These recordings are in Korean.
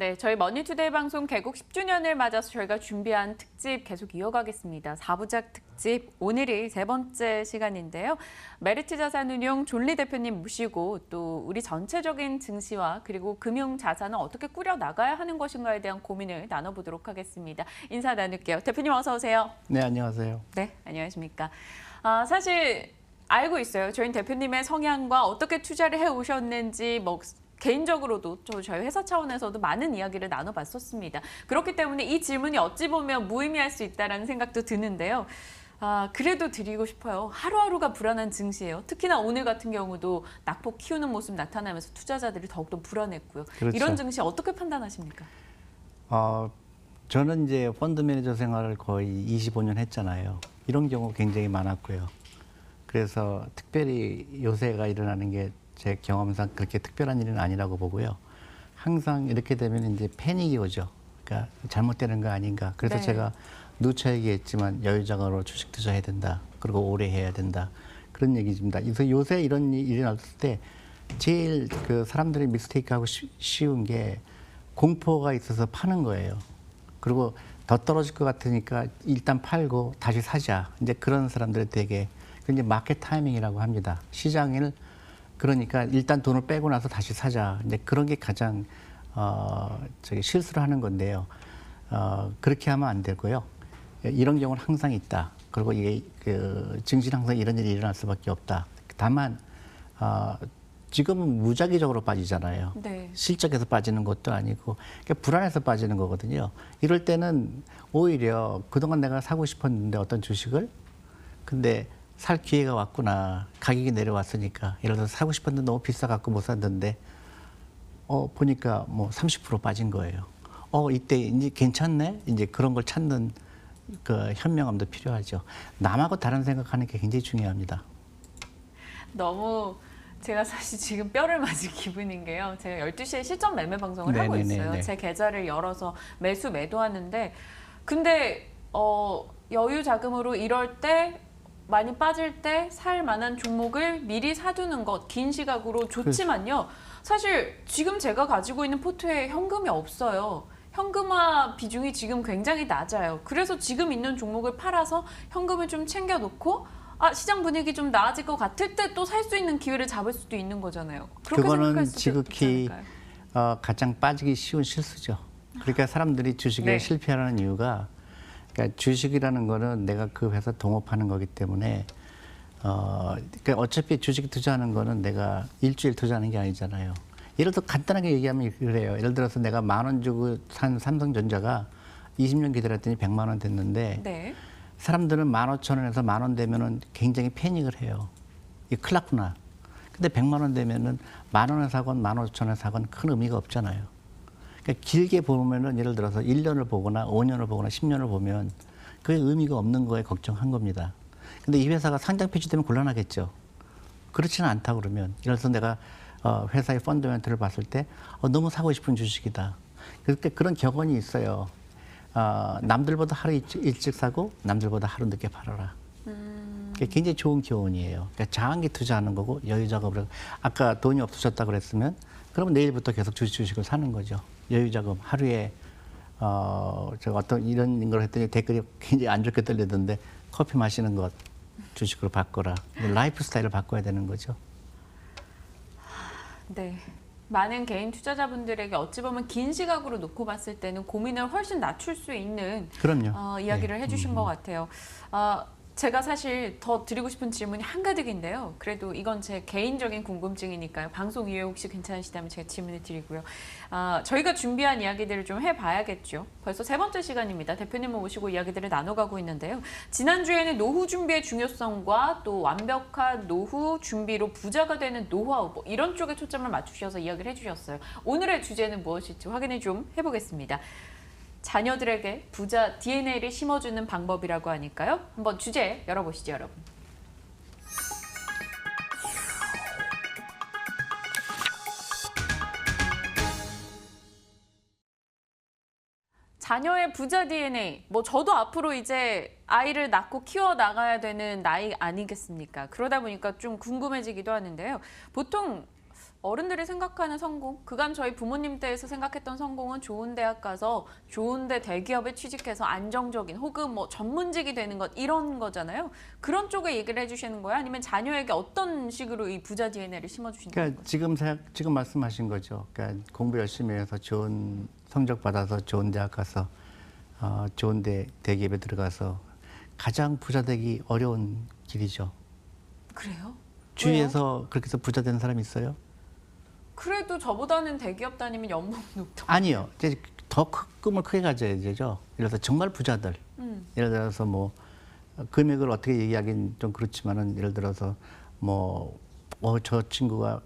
네, 저희 머니투데이 방송 개국 10주년을 맞아서 저희가 준비한 특집 계속 이어가겠습니다. 4부작 특집, 오늘이 세 번째 시간인데요. 메리트 자산운용 존리 대표님 모시고 또 우리 전체적인 증시와 그리고 금융 자산을 어떻게 꾸려 나가야 하는 것인가에 대한 고민을 나눠보도록 하겠습니다. 인사 나눌게요. 대표님 어서 오세요. 네, 안녕하세요. 네, 안녕하십니까. 사실 알고 있어요. 저희 대표님의 성향과 어떻게 투자를 해오셨는지 개인적으로도 저희 회사 차원에서도 많은 이야기를 나눠봤었습니다. 그렇기 때문에 이 질문이 어찌 보면 무의미할 수 있다는 생각도 드는데요. 그래도 드리고 싶어요. 하루하루가 불안한 증시예요. 특히나 오늘 같은 경우도 낙폭 키우는 모습 나타나면서 투자자들이 더욱더 불안했고요. 그렇죠. 이런 증시 어떻게 판단하십니까? 저는 이제 펀드 매니저 생활을 거의 25년 했잖아요. 이런 경우 굉장히 많았고요. 그래서 특별히 요새가 일어나는 게 제 경험상 그렇게 특별한 일은 아니라고 보고요. 항상 이렇게 되면 이제 패닉이 오죠. 그러니까 잘못되는 거 아닌가. 그래서 네. 제가 누차 얘기했지만 여유자금으로 주식 투자해야 된다. 그리고 오래 해야 된다. 그런 얘기입니다. 그래서 요새 이런 일이 일어났을 때 제일 그 사람들이 미스테이크하고 쉬운 게 공포가 있어서 파는 거예요. 그리고 더 떨어질 것 같으니까 일단 팔고 다시 사자. 이제 그런 사람들이 되게 이제 마켓 타이밍이라고 합니다. 시장을 그러니까 일단 돈을 빼고 나서 다시 사자. 이제 그런 게 가장 실수를 하는 건데요. 그렇게 하면 안 되고요. 이런 경우는 항상 있다. 그리고 이게 증시는 항상 이런 일이 일어날 수밖에 없다. 다만 지금은 무작위적으로 빠지잖아요. 네. 실적에서 빠지는 것도 아니고 그러니까 불안해서 빠지는 거거든요. 이럴 때는 오히려 그동안 내가 사고 싶었는데 어떤 주식을 근데 살 기회가 왔구나. 가격이 내려왔으니까. 예를 들어서 사고 싶었는데 너무 비싸갖고 못 샀는데 보니까 뭐 30% 빠진 거예요. 이때 이제 괜찮네? 이제 그런 걸 찾는 그 현명함도 필요하죠. 남하고 다른 생각하는 게 굉장히 중요합니다. 너무 제가 사실 지금 뼈를 맞은 기분인 게요. 제가 12시에 실전 매매 방송을 하고 있어요. 제 계좌를 열어서 매도하는데 근데 여유 자금으로 이럴 때 많이 빠질 때 살 만한 종목을 미리 사두는 것, 긴 시각으로 좋지만요. 사실 지금 제가 가지고 있는 포트에 현금이 없어요. 현금화 비중이 지금 굉장히 낮아요. 그래서 지금 있는 종목을 팔아서 현금을 좀 챙겨놓고 시장 분위기 좀 나아질 것 같을 때 또 살 수 있는 기회를 잡을 수도 있는 거잖아요. 그거는 지극히 가장 빠지기 쉬운 실수죠. 그러니까 사람들이 주식에 실패하는 이유가 그러니까 주식이라는 거는 내가 그 회사 동업하는 거기 때문에 그러니까 어차피 주식 투자하는 거는 내가 일주일 투자하는 게 아니잖아요. 예를 들어 간단하게 얘기하면 그래요. 예를 들어서 내가 10,000원 주고 산 삼성전자가 20년 기다렸더니 100만 원 됐는데 사람들은 15,000원에서 10,000원 되면은 굉장히 패닉을 해요. 이게 큰일 났구나. 근데 100만 원 되면은 10,000원에 사건 15,000원에 사건 큰 의미가 없잖아요. 그러니까 길게 보면은 예를 들어서 1년을 보거나 5년을 보거나 10년을 보면 그게 의미가 없는 거에 걱정한 겁니다. 근데 이 회사가 상장 폐지되면 곤란하겠죠. 그렇지는 않다 그러면 예를 들어서 내가 회사의 펀더멘트를 봤을 때 너무 사고 싶은 주식이다. 그렇게 그런 격언이 있어요. 남들보다 하루 일찍 사고 남들보다 하루 늦게 팔아라. 그게 굉장히 좋은 교훈이에요. 그러니까 장기 투자하는 거고 여유 자금으로 아까 돈이 없으셨다 그랬으면 그러면 내일부터 계속 주식을 사는 거죠. 여유 자금 하루에 제가 어떤 이런 걸 했더니 댓글이 굉장히 안 좋게 떨리던데 커피 마시는 것 주식으로 바꿔라. 라이프 스타일을 바꿔야 되는 거죠. 네. 많은 개인 투자자분들에게 어찌 보면 긴 시각으로 놓고 봤을 때는 고민을 훨씬 낮출 수 있는 이야기를 해주신 것 같아요. 제가 사실 더 드리고 싶은 질문이 한가득인데요. 그래도 이건 제 개인적인 궁금증이니까요. 방송 이후에 혹시 괜찮으시다면 제가 질문을 드리고요. 저희가 준비한 이야기들을 좀 해봐야겠죠. 벌써 세 번째 시간입니다. 대표님을 모시고 이야기들을 나눠가고 있는데요. 지난주에는 노후 준비의 중요성과 또 완벽한 노후 준비로 부자가 되는 노하우 이런 쪽에 초점을 맞추셔서 이야기를 해주셨어요. 오늘의 주제는 무엇일지 확인을 좀 해보겠습니다. 자녀들에게 부자 DNA를 심어주는 방법이라고 하니까요. 한번 주제 열어보시죠, 여러분. 자녀의 부자 DNA, 저도 앞으로 이제 아이를 낳고 키워 나가야 되는 나이 아니겠습니까? 그러다 보니까 좀 궁금해지기도 하는데요. 보통 어른들이 생각하는 성공, 그간 저희 부모님 때에서 생각했던 성공은 좋은 대학 가서 좋은 대기업에 취직해서 안정적인 혹은 뭐 전문직이 되는 것 이런 거잖아요. 그런 쪽에 얘기를 해주시는 거예요? 아니면 자녀에게 어떤 식으로 이 부자 DNA를 심어주시는 거예요? 그러니까 지금 말씀하신 거죠. 그러니까 공부 열심히 해서 좋은 성적 받아서 좋은 대학 가서 좋은 대기업에 들어가서 가장 부자 되기 어려운 길이죠. 그래요? 주위에서 왜요? 그렇게 해서 부자 된 사람 있어요? 그래도 저보다는 대기업 다니면 연봉 높다. 아니요. 이제 더 꿈을 크게 가져야 되죠. 예를 들어서 정말 부자들. 예를 들어서 뭐 금액을 어떻게 얘기하기는 좀 그렇지만은 예를 들어서 뭐 저 친구가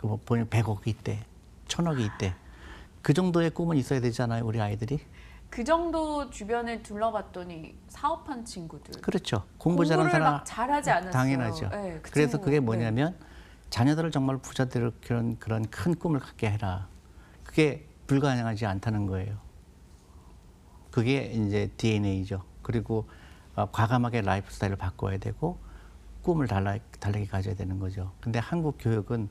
뭐 보면 100억이 있대, 1000억이 있대. 그 정도의 꿈은 있어야 되잖아요, 우리 아이들이. 그 정도 주변을 둘러봤더니 사업한 친구들. 그렇죠. 공부 잘하는 공부를 사람 막 잘하지 않았어요. 당연하죠. 네, 그 그래서 친구, 그게 네. 뭐냐면 자녀들을 정말 부자대로 그런 큰 꿈을 갖게 해라. 그게 불가능하지 않다는 거예요. 그게 이제 DNA죠. 그리고 과감하게 라이프 스타일을 바꿔야 되고 꿈을 다르게 가져야 되는 거죠. 근데 한국 교육은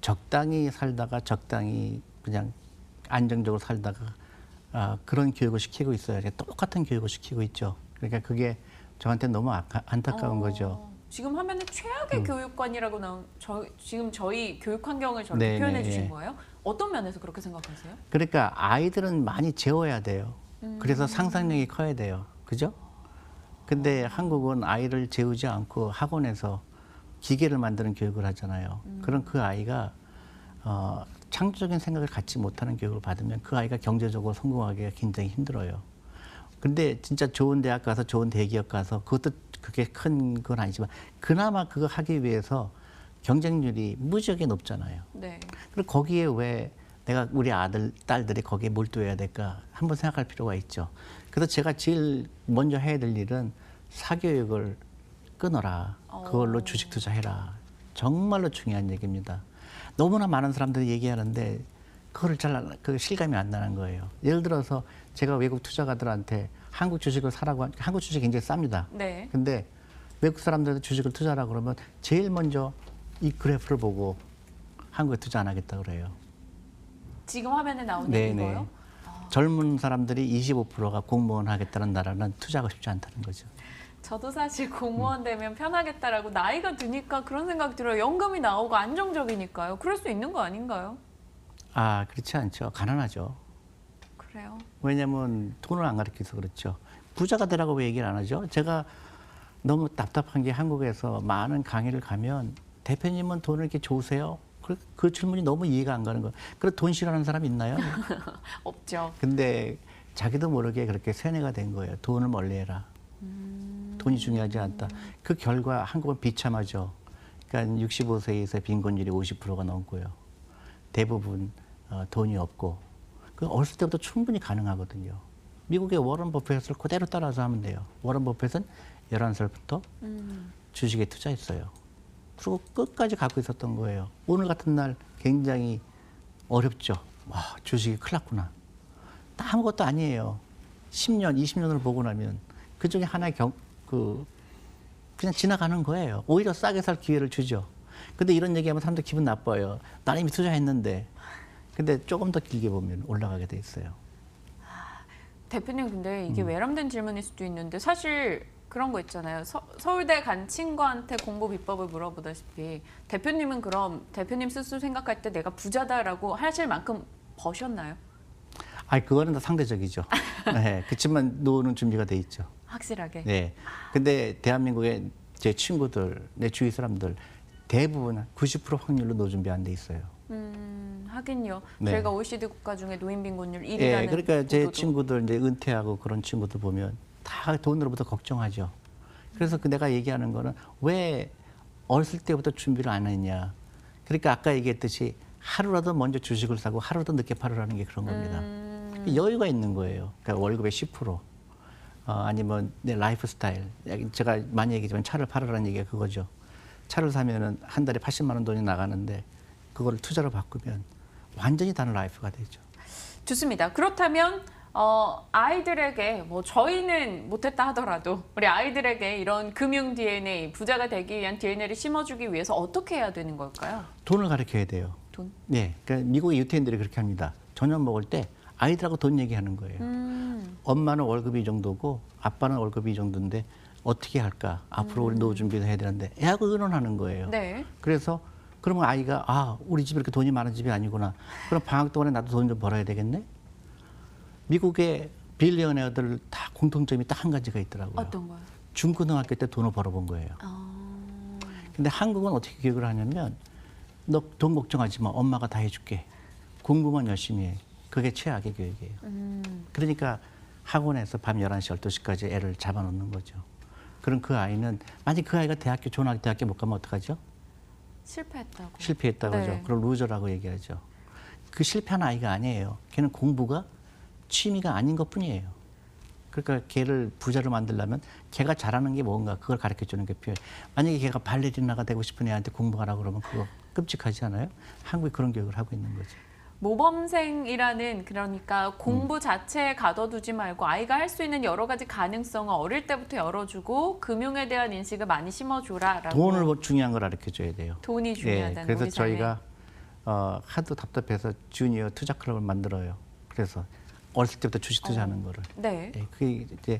적당히 살다가 적당히 그냥 안정적으로 살다가 그런 교육을 시키고 있어요. 똑같은 교육을 시키고 있죠. 그러니까 그게 저한테 너무 안타까운 거죠. 지금 화면에 최악의 교육관이라고 나온 지금 저희 교육 환경을 저렇게 네, 표현해 네, 주신 네. 거예요? 어떤 면에서 그렇게 생각하세요? 그러니까 아이들은 많이 재워야 돼요. 그래서 상상력이 커야 돼요. 그죠? 근데 한국은 아이를 재우지 않고 학원에서 기계를 만드는 교육을 하잖아요. 그럼 그 아이가 창조적인 생각을 갖지 못하는 교육을 받으면 그 아이가 경제적으로 성공하기가 굉장히 힘들어요. 근데 진짜 좋은 대학 가서 좋은 대기업 가서 그것도 그게 큰 건 아니지만 그나마 그거 하기 위해서 경쟁률이 무지하게 높잖아요. 네. 그리고 거기에 왜 내가 우리 아들, 딸들이 거기에 몰두해야 될까 한번 생각할 필요가 있죠. 그래서 제가 제일 먼저 해야 될 일은 사교육을 끊어라. 그걸로 주식 투자해라. 정말로 중요한 얘기입니다. 너무나 많은 사람들이 얘기하는데 그거를 그 실감이 안 나는 거예요. 예를 들어서 제가 외국 투자가들한테 한국 주식을 사라고 한국 주식이 굉장히 쌉니다. 네. 근데 외국 사람들한테 주식을 투자하라 그러면 제일 먼저 이 그래프를 보고 한국에 투자 안 하겠다 그래요. 지금 화면에 나오는 네네. 이거요? 젊은 사람들이 25%가 공무원 하겠다는 나라는 투자하고 싶지 않다는 거죠. 저도 사실 공무원 되면 편하겠다라고 나이가 드니까 그런 생각이 들어요. 연금이 나오고 안정적이니까요. 그럴 수 있는 거 아닌가요? 그렇지 않죠. 가난하죠. 그래요. 왜냐하면 돈을 안 가르쳐서 그렇죠. 부자가 되라고 왜 얘기를 안 하죠? 제가 너무 답답한 게 한국에서 많은 강의를 가면 대표님은 돈을 이렇게 좋으세요? 그 질문이 너무 이해가 안 가는 거예요. 그래 돈 싫어하는 사람 있나요? 없죠. 근데 자기도 모르게 그렇게 세뇌가 된 거예요. 돈을 멀리해라. 돈이 중요하지 않다. 그 결과 한국은 비참하죠. 그러니까 65세 이상 빈곤율이 50%가 넘고요. 대부분 돈이 없고 그 어렸을 때부터 충분히 가능하거든요. 미국의 워런 버핏을 그대로 따라서 하면 돼요. 워런 버핏은 11살부터 주식에 투자했어요. 그리고 끝까지 갖고 있었던 거예요. 오늘 같은 날 굉장히 어렵죠. 와, 주식이 큰일 났구나. 아무것도 아니에요. 10년, 20년을 보고 나면 그중에 하나의 그냥 지나가는 거예요. 오히려 싸게 살 기회를 주죠. 근데 이런 얘기하면 사람들 기분 나빠요. 나는 이미 투자했는데. 근데 조금 더 길게 보면 올라가게 돼 있어요. 대표님 근데 이게 외람된 질문일 수도 있는데 사실 그런 거 있잖아요. 서울대 간 친구한테 공부 비법을 물어보다시피 대표님은 그럼 대표님 스스로 생각할 때 내가 부자다라고 하실 만큼 버셨나요? 그거는 다 상대적이죠. 네, 그렇지만 노는 준비가 돼 있죠. 확실하게. 네. 근데 대한민국의 제 친구들, 내 주위 사람들 대부분 90% 확률로 노 준비 안 돼 있어요. 하긴요. 네. 저희가 OECD 국가 중에 노인 빈곤율 1위라는 예, 그러니까 제 보도도. 친구들 이제 은퇴하고 그런 친구들 보면 다 돈으로부터 걱정하죠. 그래서 내가 얘기하는 거는 왜 어렸을 때부터 준비를 안 했냐. 그러니까 아까 얘기했듯이 하루라도 먼저 주식을 사고 하루라도 늦게 팔으라는 게 그런 겁니다. 여유가 있는 거예요. 그러니까 월급의 10%. 아니면 내 라이프 스타일. 제가 많이 얘기했지만 차를 팔으라는 얘기가 그거죠. 차를 사면은 한 달에 80만 원 돈이 나가는데 그거를 투자로 바꾸면 완전히 다른 라이프가 되죠. 좋습니다. 그렇다면 아이들에게 뭐 저희는 못했다 하더라도 우리 아이들에게 이런 금융 DNA, 부자가 되기 위한 DNA를 심어주기 위해서 어떻게 해야 되는 걸까요? 돈을 가르쳐야 돼요. 돈? 네, 그러니까 미국의 유태인들이 그렇게 합니다. 저녁 먹을 때 아이들하고 돈 얘기하는 거예요. 엄마는 월급이 이 정도고 아빠는 월급이 이 정도인데 어떻게 할까? 앞으로 우리 노후 준비도 해야 되는데 애하고 의논하는 거예요. 네. 그래서 그러면 아이가 우리 집이 이렇게 돈이 많은 집이 아니구나. 그럼 방학 동안에 나도 돈 좀 벌어야 되겠네? 미국의 빌리언웨어들 다 공통점이 딱 한 가지가 있더라고요. 어떤 거요? 중고등학교 때 돈을 벌어본 거예요. 근데 한국은 어떻게 교육을 하냐면 너 돈 걱정하지 마. 엄마가 다 해줄게. 공부만 열심히 해. 그게 최악의 교육이에요. 그러니까 학원에서 밤 11시, 12시까지 애를 잡아놓는 거죠. 그럼 그 아이는 만약 그 아이가 좋은 대학교 못 가면 어떡하죠? 실패했다고. 실패했다고 하죠. 네. 그걸 루저라고 얘기하죠. 그 실패한 아이가 아니에요. 걔는 공부가 취미가 아닌 것뿐이에요. 그러니까 걔를 부자로 만들려면 걔가 잘하는 게 뭔가 그걸 가르쳐 주는 게 필요해요. 만약에 걔가 발레리나가 되고 싶은 애한테 공부하라 그러면 그거 끔찍하지 않아요? 한국이 그런 교육을 하고 있는 거죠. 모범생이라는 그러니까 공부 자체에 가둬두지 말고 아이가 할 수 있는 여러 가지 가능성을 어릴 때부터 열어주고 금융에 대한 인식을 많이 심어줘라라고. 돈을 중요한 걸 가르쳐 줘야 돼요. 돈이 중요하다는 그래서 우리 삶에. 저희가 하도 답답해서 주니어 투자 클럽을 만들어요. 그래서 어렸을 때부터 주식 투자하는 거를. 네. 그게 이제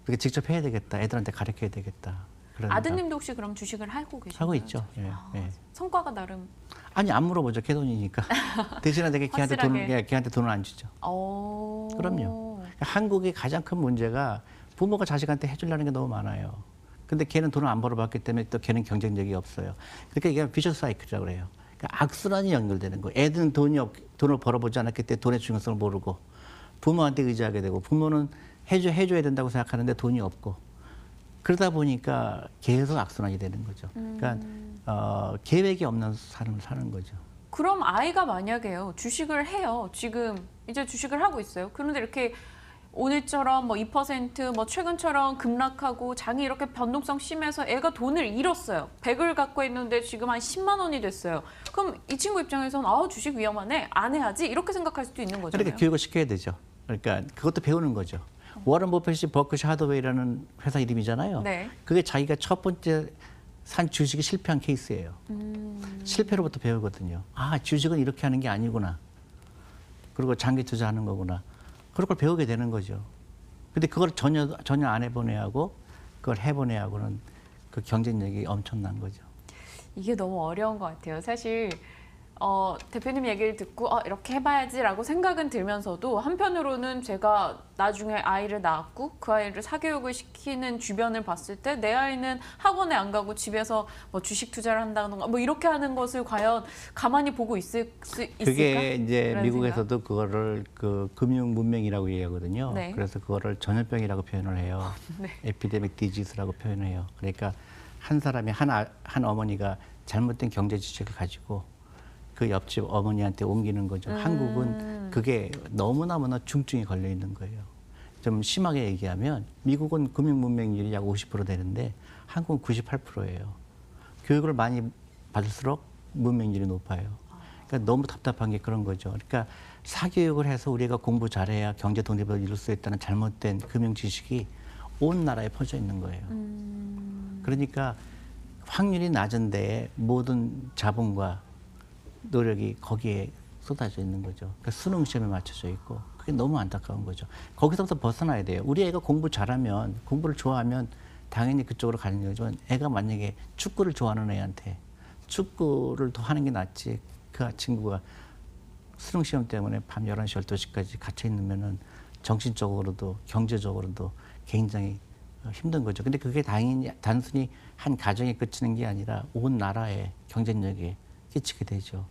그렇게 직접 해야 되겠다. 애들한테 가르쳐야 되겠다. 그러니까 아드님도 혹시 그럼 주식을 하고 계신가요? 하고 있죠. 성과가 나름. 아니 안 물어보죠. 걔 돈이니까. 대신에 확실하게. 걔한테 돈을 안 주죠. 그럼요. 한국의 가장 큰 문제가 부모가 자식한테 해주려는 게 너무 많아요. 근데 걔는 돈을 안 벌어봤기 때문에 또 걔는 경쟁력이 없어요. 그러니까 이게 비셔스 사이클이라고 그래요. 그러니까 악순환이 연결되는 거예요. 애들은 돈을 벌어보지 않았기 때문에 돈의 중요성을 모르고 부모한테 의지하게 되고 부모는 해줘야 된다고 생각하는데 돈이 없고 그러다 보니까 계속 악순환이 되는 거죠. 그러니까 계획이 없는 삶을 사는 거죠. 그럼 아이가 만약에요 주식을 해요. 지금 이제 주식을 하고 있어요. 그런데 이렇게 오늘처럼 뭐 2%, 뭐 최근처럼 급락하고 장이 이렇게 변동성 심해서 애가 돈을 잃었어요. 100을 갖고 있는데 지금 한 10만 원이 됐어요. 그럼 이 친구 입장에서는 주식 위험하네. 안 해야지. 이렇게 생각할 수도 있는 거잖아요. 그러니까 교육을 시켜야 되죠. 그러니까 그것도 배우는 거죠. 워런 버핏이 버크셔 하더웨이라는 회사 이름이잖아요. 네. 그게 자기가 첫 번째 산 주식이 실패한 케이스예요. 실패로부터 배우거든요. 주식은 이렇게 하는 게 아니구나. 그리고 장기 투자하는 거구나. 그런 걸 배우게 되는 거죠. 근데 그걸 전혀 안 해본 애하고 그걸 해본 애하고는 그 경쟁력이 엄청난 거죠. 이게 너무 어려운 것 같아요. 사실 대표님 얘기를 듣고 이렇게 해봐야지라고 생각은 들면서도 한편으로는 제가 나중에 아이를 낳았고 그 아이를 사교육을 시키는 주변을 봤을 때 내 아이는 학원에 안 가고 집에서 뭐 주식 투자를 한다던가 뭐 이렇게 하는 것을 과연 가만히 보고 있을 수 있을까? 그게 이제 미국에서도 생각? 그거를 그 금융 문맹이라고 얘기하거든요. 네. 그래서 그거를 전염병이라고 표현을 해요. 네. 에피데믹 디지스라고 표현을 해요. 그러니까 한 사람이 한 어머니가 잘못된 경제 지식을 가지고 그 옆집 어머니한테 옮기는 거죠. 한국은 그게 너무나 중증이 걸려 있는 거예요. 좀 심하게 얘기하면 미국은 금융 문맹률이 약 50% 되는데 한국은 98%예요. 교육을 많이 받을수록 문맹률이 높아요. 그러니까 너무 답답한 게 그런 거죠. 그러니까 사교육을 해서 우리가 공부 잘해야 경제 독립을 이룰 수 있다는 잘못된 금융 지식이 온 나라에 퍼져 있는 거예요. 그러니까 확률이 낮은데 모든 자본과 노력이 거기에 쏟아져 있는 거죠. 그러니까 수능 시험에 맞춰져 있고 그게 너무 안타까운 거죠. 거기서부터 벗어나야 돼요. 우리 애가 공부 잘하면 공부를 좋아하면 당연히 그쪽으로 가는 거지만 애가 만약에 축구를 좋아하는 애한테 축구를 더 하는 게 낫지 그 친구가 수능 시험 때문에 밤 11시, 12시까지 갇혀 있으면은 정신적으로도 경제적으로도 굉장히 힘든 거죠. 근데 그게 단순히 한 가정에 그치는 게 아니라 온 나라의 경쟁력에 끼치게 되죠.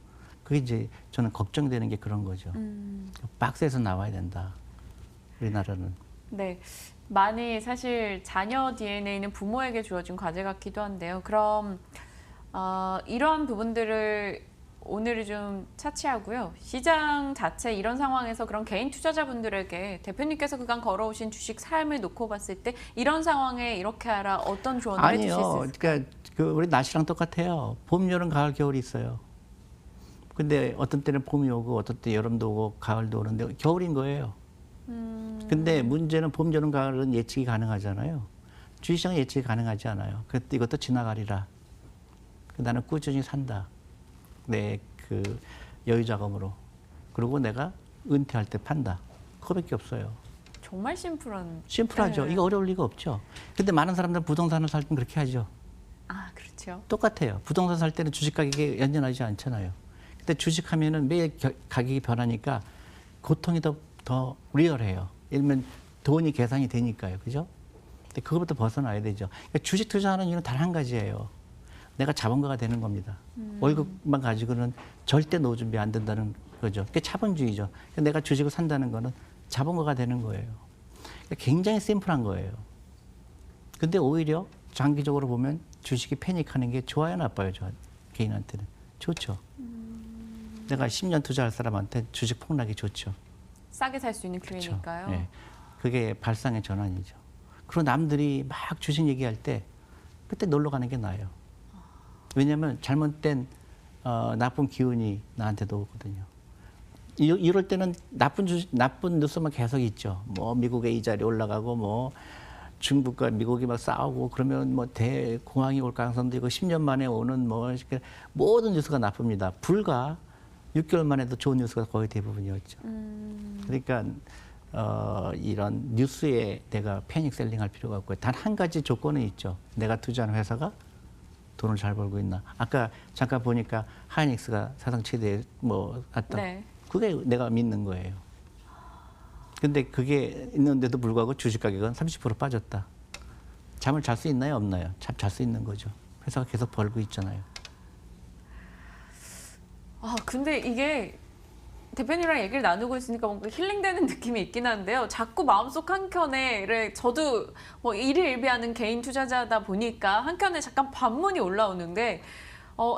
그게 이제 저는 걱정되는 게 그런 거죠. 박스에서 나와야 된다. 우리나라는. 네. 많이 사실 자녀 DNA는 부모에게 주어진 과제 같기도 한데요. 그럼 이러한 부분들을 오늘은 좀 차치하고요. 시장 자체 이런 상황에서 그런 개인 투자자분들에게 대표님께서 그간 걸어오신 주식 삶을 놓고 봤을 때 이런 상황에 이렇게 하라 어떤 조언을 해주실 수 있을까요? 그러니까 우리 날씨랑 똑같아요. 봄, 여름, 가을, 겨울이 있어요. 근데 어떤 때는 봄이 오고 어떤 때 여름도 오고 가을도 오는데 겨울인 거예요. 근데 문제는 봄, 여름, 가을은 예측이 가능하잖아요. 주식시장은 예측이 가능하지 않아요. 그래서 이것도 지나가리라. 나는 꾸준히 산다. 내 그 여유 자금으로. 그리고 내가 은퇴할 때 판다. 그거밖에 없어요. 정말 심플한. 심플하죠. 네. 이거 어려울 리가 없죠. 근데 많은 사람들은 부동산을 살 때는 그렇게 하죠. 아, 그렇죠. 똑같아요. 부동산 살 때는 주식 가격이 연연하지 않잖아요. 근데 주식하면은 매일 가격이 변하니까 고통이 더 리얼해요. 예를 들면 돈이 계산이 되니까요. 그죠? 근데 그거부터 벗어나야 되죠. 그러니까 주식 투자하는 이유는 단 한 가지예요. 내가 자본가가 되는 겁니다. 월급만 가지고는 절대 노후 준비 안 된다는 거죠. 그게 자본주의죠. 그러니까 내가 주식을 산다는 거는 자본가가 되는 거예요. 그러니까 굉장히 심플한 거예요. 근데 오히려 장기적으로 보면 주식이 패닉하는 게 좋아요, 나빠요, 저 개인한테는? 좋죠. 내가 10년 투자할 사람한테 주식 폭락이 좋죠. 싸게 살 수 있는 기회니까요. 네. 그게 발상의 전환이죠. 그리고 남들이 막 주식 얘기할 때 그때 놀러 가는 게 나아요. 왜냐하면 잘못된 나쁜 기운이 나한테도 오거든요. 이럴 때는 나쁜 뉴스만 계속 있죠. 뭐 미국의 이자리 올라가고 뭐 중국과 미국이 막 싸우고 그러면 뭐 대공황이 올 가능성도 있고 10년 만에 오는 뭐 모든 뉴스가 나쁩니다. 불과 6개월 만에도 좋은 뉴스가 거의 대부분이었죠. 그러니까 이런 뉴스에 내가 패닉 셀링할 필요가 없고요. 단 한 가지 조건은 있죠. 내가 투자하는 회사가 돈을 잘 벌고 있나. 아까 잠깐 보니까 하이닉스가 사상 최대 뭐 갔다. 네. 그게 내가 믿는 거예요. 근데 그게 있는데도 불구하고 주식 가격은 30% 빠졌다. 잠을 잘 수 있나요, 없나요? 잠 잘 수 있는 거죠. 회사가 계속 벌고 있잖아요. 아, 근데 이게 대표님이랑 얘기를 나누고 있으니까 뭔가 힐링되는 느낌이 있긴 한데요. 자꾸 마음속 한켠에 저도 뭐 일희일비하는 개인 투자자다 보니까 한켠에 잠깐 반문이 올라오는데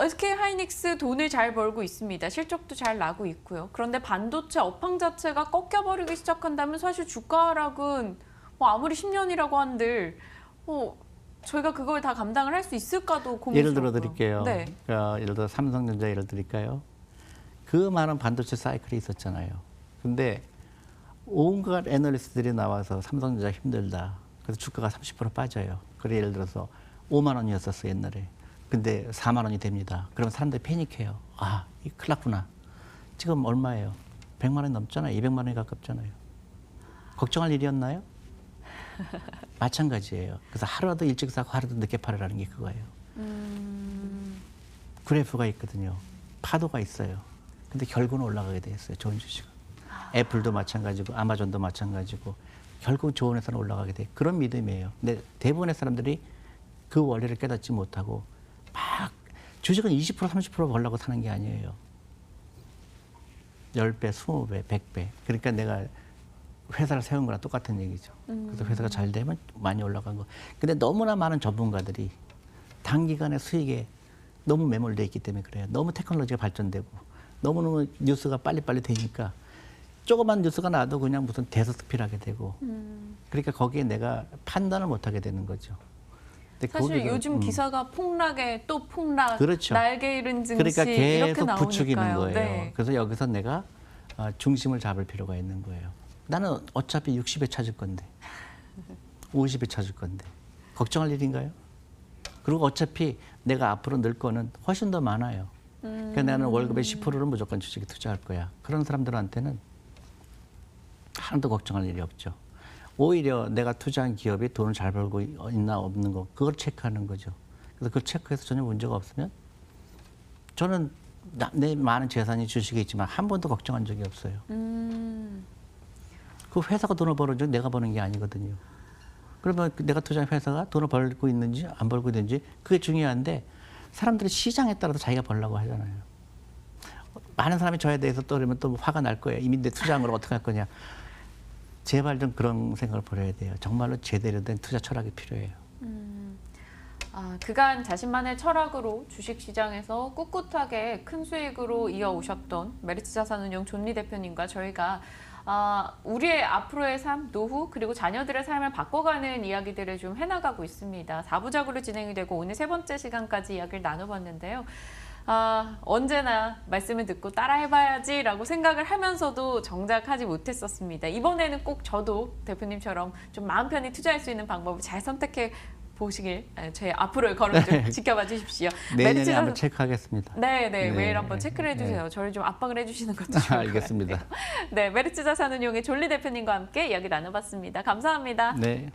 SK 하이닉스 돈을 잘 벌고 있습니다. 실적도 잘 나고 있고요. 그런데 반도체 업황 자체가 꺾여버리기 시작한다면 사실 주가 하락은 뭐 아무리 10년이라고 한들 저희가 그걸 다 감당을 할 수 있을까도 고민스럽고요. 예를 들어 드릴게요. 네. 예를 들어 삼성전자 예를 드릴까요? 그 많은 반도체 사이클이 있었잖아요. 근데 온갖 애널리스트들이 나와서 삼성전자 힘들다. 그래서 주가가 30% 빠져요. 그래 예를 들어서 5만 원이었었어 옛날에. 근데 4만 원이 됩니다. 그러면 사람들이 패닉해요. 아, 이 큰일 났구나. 지금 얼마예요? 100만 원이 넘잖아요. 200만 원이 가깝잖아요. 걱정할 일이었나요? 마찬가지예요. 그래서 하루라도 일찍 사고 하루라도 늦게 팔으라는 게 그거예요. 그래프가 있거든요. 파도가 있어요. 근데 결국은 올라가게 돼 있어요. 좋은 주식은. 애플도 마찬가지고 아마존도 마찬가지고 결국 좋은 회사는 올라가게 돼. 그런 믿음이에요. 근데 대부분의 사람들이 그 원리를 깨닫지 못하고 막 주식은 20% 30% 벌려고 사는 게 아니에요. 10배, 20배, 100배. 그러니까 내가 회사를 세운 거랑 똑같은 얘기죠. 그래서 회사가 잘 되면 많이 올라간 거. 근데 너무나 많은 전문가들이 단기간에 수익에 너무 매몰돼 있기 때문에 그래요. 너무 테크놀로지가 발전되고 너무너무 뉴스가 빨리빨리 되니까 조그만 뉴스가 나도 그냥 무슨 대서특필하게 되고 그러니까 거기에 내가 판단을 못하게 되는 거죠. 사실 요즘 기사가 폭락에 또 폭락, 그렇죠. 날개 잃은 증시 그러니까 이렇게 계속 나오니까요. 부추기는 거예요. 네. 그래서 여기서 내가 중심을 잡을 필요가 있는 거예요. 나는 어차피 60에 찾을 건데 50에 찾을 건데 걱정할 일인가요? 그리고 어차피 내가 앞으로 늘 거는 훨씬 더 많아요. 그러니까 나는 월급의 10%를 무조건 주식에 투자할 거야. 그런 사람들한테는 하나도 걱정할 일이 없죠. 오히려 내가 투자한 기업이 돈을 잘 벌고 있나 없는 거 그걸 체크하는 거죠. 그래서 그걸 체크해서 전혀 문제가 없으면 저는 내 많은 재산이 주식에 있지만 한 번도 걱정한 적이 없어요. 그 회사가 돈을 벌어준 적 내가 버는 게 아니거든요. 그러면 내가 투자한 회사가 돈을 벌고 있는지 안 벌고 있는지 그게 중요한데 사람들이 시장에 따라서 자기가 벌려고 하잖아요. 많은 사람이 저에 대해서 또 그러면 또 화가 날 거예요. 이미 내 투자한 걸 어떻게 할 거냐. 제발 좀 그런 생각을 버려야 돼요. 정말로 제대로 된 투자 철학이 필요해요. 그간 자신만의 철학으로 주식시장에서 꿋꿋하게 큰 수익으로 이어오셨던 메리츠 자산운용 존리 대표님과 저희가 우리의 앞으로의 삶, 노후 그리고 자녀들의 삶을 바꿔가는 이야기들을 좀 해나가고 있습니다. 4부작으로 진행이 되고 오늘 세 번째 시간까지 이야기를 나눠봤는데요. 언제나 말씀을 듣고 따라해봐야지라고 생각을 하면서도 정작 하지 못했었습니다. 이번에는 꼭 저도 대표님처럼 좀 마음 편히 투자할 수 있는 방법을 잘 선택해 보시길 제 앞으로의 걸음 좀 지켜봐 주십시오. 내년에 한번 체크하겠습니다. 네, 매일 한번 체크를 해주세요. 저를 좀 압박을 해주시는 것도 좋을 것 같아요. 알겠습니다. 네, 메리츠 자산운용의 졸리 대표님과 함께 이야기 나눠봤습니다. 감사합니다. 네.